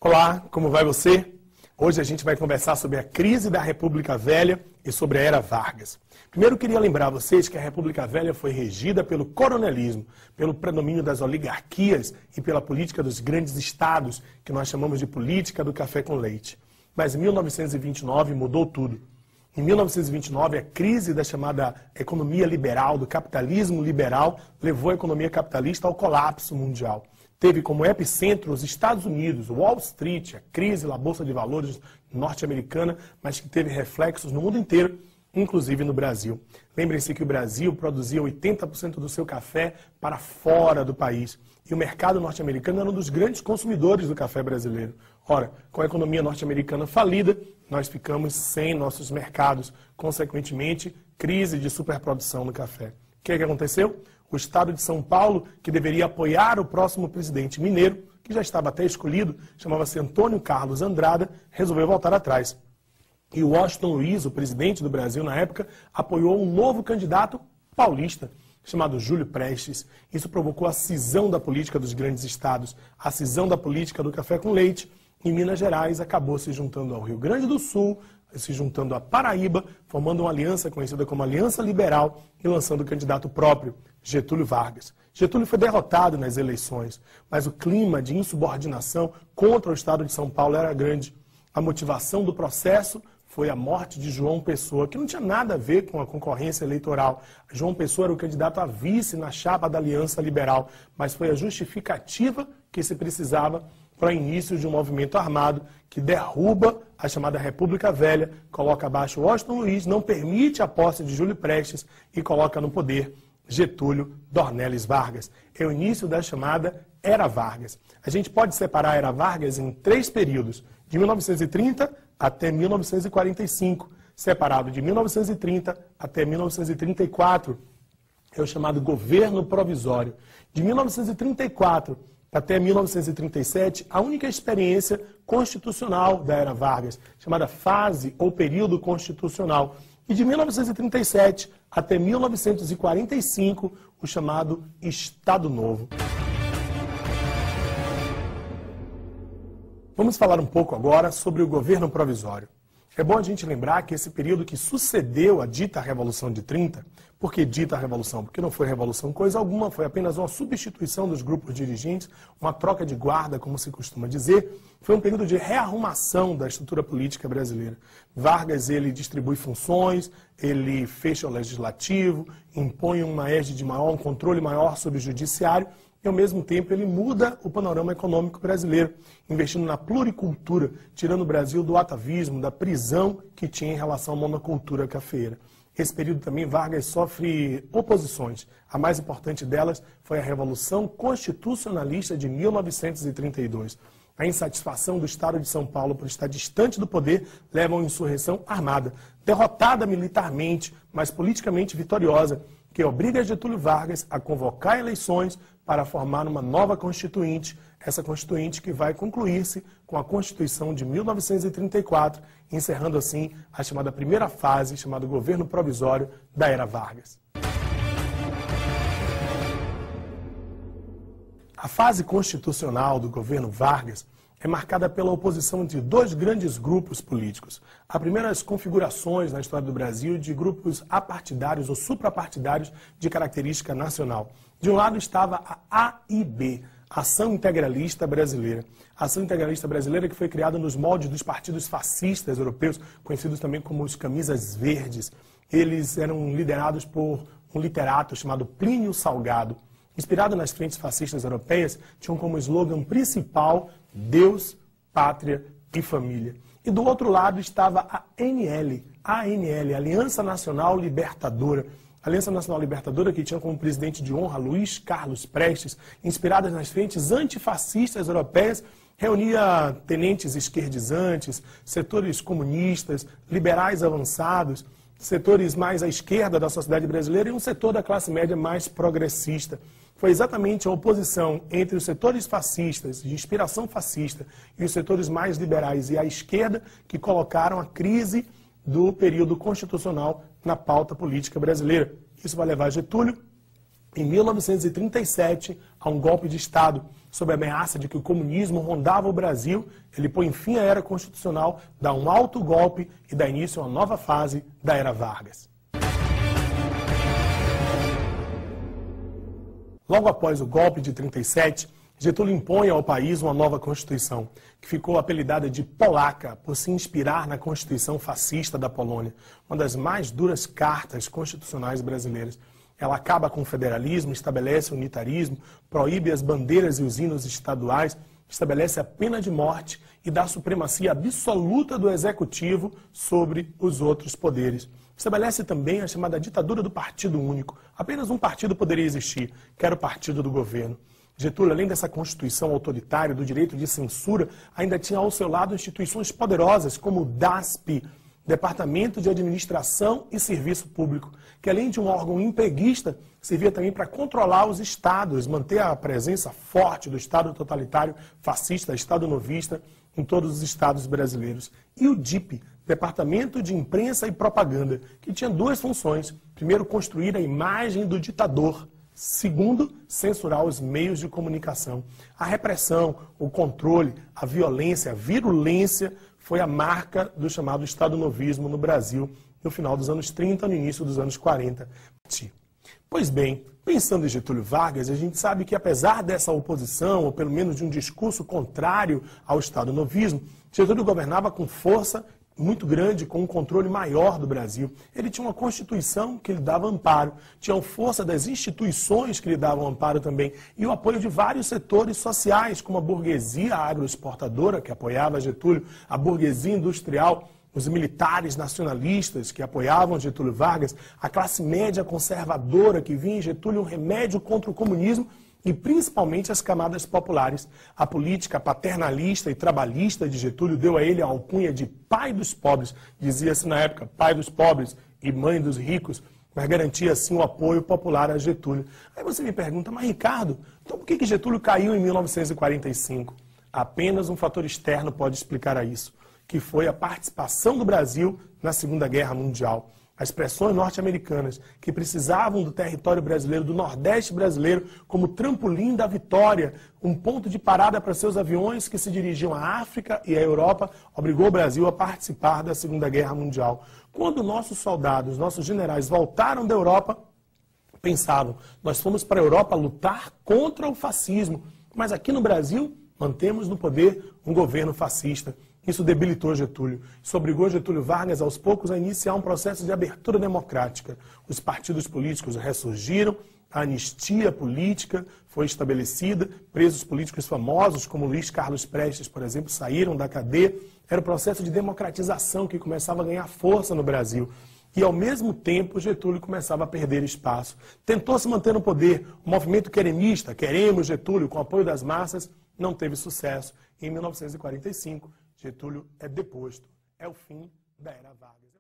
Olá, como vai você? Hoje a gente vai conversar sobre a crise da República Velha e sobre a Era Vargas. Primeiro eu queria lembrar a vocês que a República Velha foi regida pelo coronelismo, pelo predomínio das oligarquias e pela política dos grandes estados, que nós chamamos de política do café com leite. Mas em 1929 mudou tudo. Em 1929, a crise da chamada economia liberal, do capitalismo liberal, levou a economia capitalista ao colapso mundial. Teve como epicentro os Estados Unidos, Wall Street, a crise da Bolsa de Valores norte-americana, mas que teve reflexos no mundo inteiro, inclusive no Brasil. Lembrem-se que o Brasil produzia 80% do seu café para fora do país. E o mercado norte-americano era um dos grandes consumidores do café brasileiro. Ora, com a economia norte-americana falida, nós ficamos sem nossos mercados. Consequentemente, crise de superprodução no café. O que aconteceu? O estado de São Paulo, que deveria apoiar o próximo presidente mineiro, que já estava até escolhido, chamava-se Antônio Carlos Andrada, resolveu voltar atrás. E o Washington Luiz, o presidente do Brasil na época, apoiou um novo candidato paulista, chamado Júlio Prestes. Isso provocou a cisão da política dos grandes estados, a cisão da política do café com leite. Em Minas Gerais, acabou se juntando ao Rio Grande do Sul, se juntando à Paraíba, formando uma aliança conhecida como Aliança Liberal e lançando o candidato próprio, Getúlio Vargas. Getúlio foi derrotado nas eleições, mas o clima de insubordinação contra o estado de São Paulo era grande. A motivação do processo foi a morte de João Pessoa, que não tinha nada a ver com a concorrência eleitoral. João Pessoa era o candidato a vice na chapa da Aliança Liberal, mas foi a justificativa que se precisava para o início de um movimento armado que derruba a chamada República Velha, coloca abaixo Washington Luiz, não permite a posse de Júlio Prestes e coloca no poder Getúlio Dornelles Vargas. É o início da chamada Era Vargas. A gente pode separar a Era Vargas em 3 períodos, de 1930 até 1945, separado de 1930 até 1934, é o chamado governo provisório. De 1934 até 1937, a única experiência constitucional da Era Vargas, chamada fase ou período constitucional. E de 1937 até 1945, o chamado Estado Novo. Vamos falar um pouco agora sobre o governo provisório. É bom a gente lembrar que esse período que sucedeu a dita Revolução de 30, por que dita Revolução? Porque não foi revolução coisa alguma, foi apenas uma substituição dos grupos dirigentes, uma troca de guarda, como se costuma dizer. Foi um período de rearrumação da estrutura política brasileira. Vargas, ele distribui funções, ele fecha o legislativo, impõe uma égide maior, um controle maior sobre o judiciário, e, ao mesmo tempo, ele muda o panorama econômico brasileiro, investindo na pluricultura, tirando o Brasil do atavismo, da prisão que tinha em relação à monocultura cafeeira. Esse período também Vargas sofre oposições. A mais importante delas foi a Revolução Constitucionalista de 1932. A insatisfação do Estado de São Paulo por estar distante do poder leva a uma insurreição armada, derrotada militarmente, mas politicamente vitoriosa, que obriga Getúlio Vargas a convocar eleições para formar uma nova Constituinte, essa Constituinte que vai concluir-se com a Constituição de 1934, encerrando assim a chamada primeira fase, chamada governo provisório da Era Vargas. A fase constitucional do governo Vargas é marcada pela oposição entre 2 grandes grupos políticos. Há primeiras configurações na história do Brasil de grupos apartidários ou suprapartidários de característica nacional. De um lado estava a AIB, Ação Integralista Brasileira. A Ação Integralista Brasileira que foi criada nos moldes dos partidos fascistas europeus, conhecidos também como os Camisas Verdes. Eles eram liderados por um literato chamado Plínio Salgado. Inspirado nas frentes fascistas europeias, tinham como slogan principal Deus, Pátria e Família. E do outro lado estava a ANL, Aliança Nacional Libertadora. A Aliança Nacional Libertadora, que tinha como presidente de honra Luiz Carlos Prestes, inspirada nas frentes antifascistas europeias, reunia tenentes esquerdizantes, setores comunistas, liberais avançados, setores mais à esquerda da sociedade brasileira e um setor da classe média mais progressista. Foi exatamente a oposição entre os setores fascistas, de inspiração fascista, e os setores mais liberais e à esquerda que colocaram a crise do período constitucional na pauta política brasileira. Isso vai levar Getúlio, em 1937, a um golpe de Estado. sob a ameaça de que o comunismo rondava o Brasil, ele põe fim à era constitucional, dá um alto golpe e dá início a uma nova fase da era Vargas. Logo após o golpe de 37, Getúlio impõe ao país uma nova Constituição, que ficou apelidada de Polaca, por se inspirar na Constituição fascista da Polônia, uma das mais duras cartas constitucionais brasileiras. Ela acaba com o federalismo, estabelece o unitarismo, proíbe as bandeiras e os hinos estaduais, estabelece a pena de morte e dá supremacia absoluta do executivo sobre os outros poderes. Estabelece também a chamada ditadura do Partido Único. Apenas um partido poderia existir, que era o partido do governo. Getúlio, além dessa Constituição autoritária do direito de censura, ainda tinha ao seu lado instituições poderosas como o DASP, Departamento de Administração e Serviço Público, que além de um órgão impeguista, servia também para controlar os estados, manter a presença forte do Estado totalitário, fascista, Estado novista, em todos os estados brasileiros. E o DIP, Departamento de Imprensa e Propaganda, que tinha duas funções. Primeiro, construir a imagem do ditador. Segundo, censurar os meios de comunicação. A repressão, o controle, a violência, a virulência foi a marca do chamado Estado novismo no Brasil no final dos anos 30, no início dos anos 40. Pois bem, pensando em Getúlio Vargas, a gente sabe que apesar dessa oposição, ou pelo menos de um discurso contrário ao Estado novismo, Getúlio governava com força muito grande, com um controle maior do Brasil. Ele tinha uma Constituição que lhe dava amparo, tinha a força das instituições que lhe davam amparo também, e o apoio de vários setores sociais, como a burguesia agroexportadora, que apoiava Getúlio, a burguesia industrial, os militares nacionalistas que apoiavam Getúlio Vargas, a classe média conservadora que via em Getúlio um remédio contra o comunismo, e principalmente as camadas populares. A política paternalista e trabalhista de Getúlio deu a ele a alcunha de pai dos pobres, dizia-se na época pai dos pobres e mãe dos ricos, mas garantia assim o apoio popular a Getúlio. Aí você me pergunta, mas Ricardo, então por que Getúlio caiu em 1945? Apenas um fator externo pode explicar isso, que foi a participação do Brasil na Segunda Guerra Mundial. As pressões norte-americanas, que precisavam do território brasileiro, do Nordeste brasileiro, como trampolim da vitória, um ponto de parada para seus aviões que se dirigiam à África e à Europa, obrigou o Brasil a participar da Segunda Guerra Mundial. Quando nossos soldados, nossos generais voltaram da Europa, pensavam, nós fomos para a Europa lutar contra o fascismo, mas aqui no Brasil mantemos no poder um governo fascista. Isso debilitou Getúlio. Isso obrigou Getúlio Vargas, aos poucos, a iniciar um processo de abertura democrática. Os partidos políticos ressurgiram, a anistia política foi estabelecida, presos políticos famosos, como Luiz Carlos Prestes, por exemplo, saíram da cadeia. Era o processo de democratização que começava a ganhar força no Brasil. E, ao mesmo tempo, Getúlio começava a perder espaço. Tentou se manter no poder. O movimento queremista, Queremos Getúlio, com apoio das massas, não teve sucesso. Em 1945, Getúlio é deposto. É o fim da era Vargas.